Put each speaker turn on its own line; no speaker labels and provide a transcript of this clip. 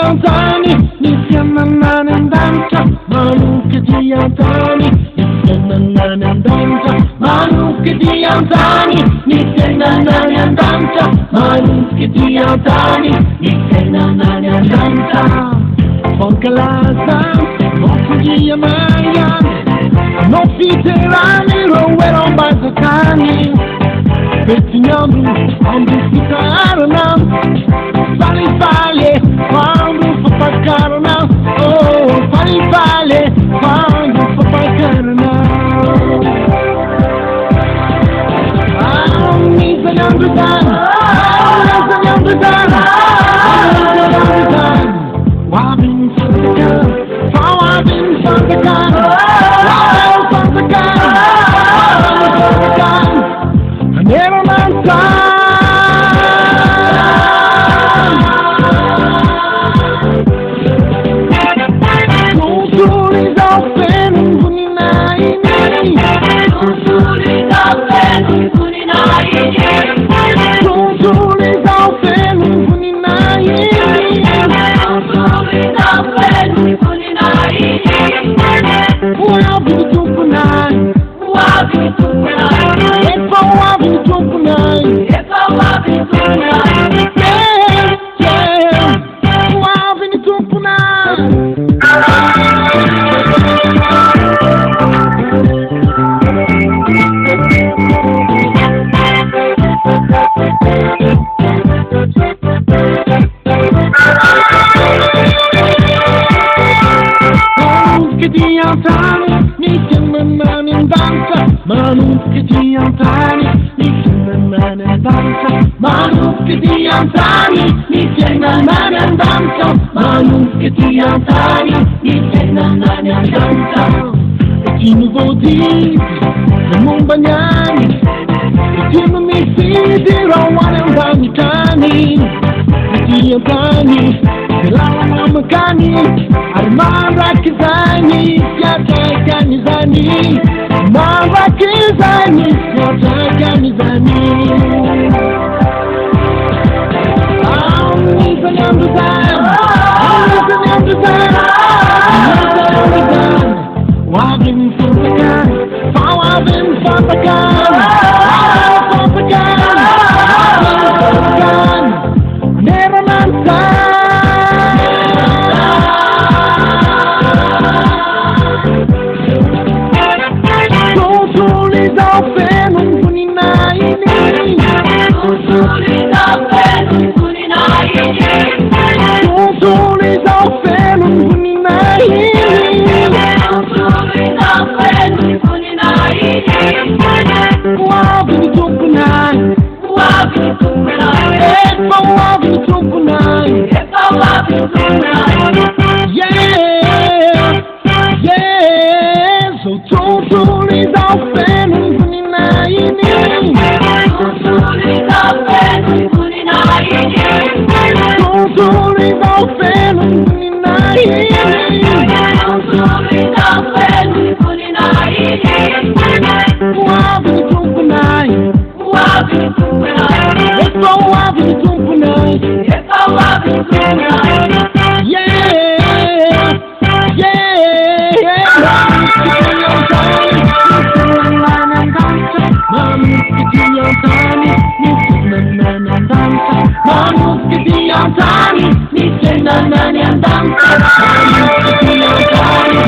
antani, nikiana nanendanta, manuke di antani, nikiana nanendanta, manuke di antani, nikiana nanendanta, manuke di antani, nikiana nanendanta. Fonkalasa, mokuji amaya, no fiterani, rowero bazakani. Petignando, quando ficaram, fale, quando for pra carna, oh, fale, quando for pra carna. Me sonhando dan, Wabin Santakan, Wabin Santakan, Wabin Santakan. Never mind time. Consoli da penu kuninai. Consoli da penu kuninai. Consoli da penu kuninai. Consoli da penu kuninai. Wabi tukunai. Wabi tukunai. Wabi tukunai. Wabi tukunai. Yeah, wabi tukunai. Manuke di antani, nikiana nanendanta, manuke di antani, nikiana nanendanta, manuke di antani, nikiana nanendanta, manuke di antani, nikiana nanendanta. E mi vodi, non bagnani, e non mi fiderò a un cani, di antani, la mamma cani. Armara kizani, yata kanizani, mara kizani, yata kanizani. Nizanyam duzan, wabin santakan, wabin santakan, never man. Consoli da penu kuninai. Consoli da penu kuninai. Consoli da penu kuninai. Consoli da penu kuninai. Wabi tukunai. Wabi tukunai. Wabi tukunai. Wabi tukunai. Yeah, so consoli da penu kuninai. Consoli da penu kuninai. Consoli da penu kuninai. Consoli da penu kuninai. Wabi tukunai. Wabi tukunai. Wabi tukunai. Wabi tukunai. Manuke di antani, nikiana nanendanta, manuke di antani.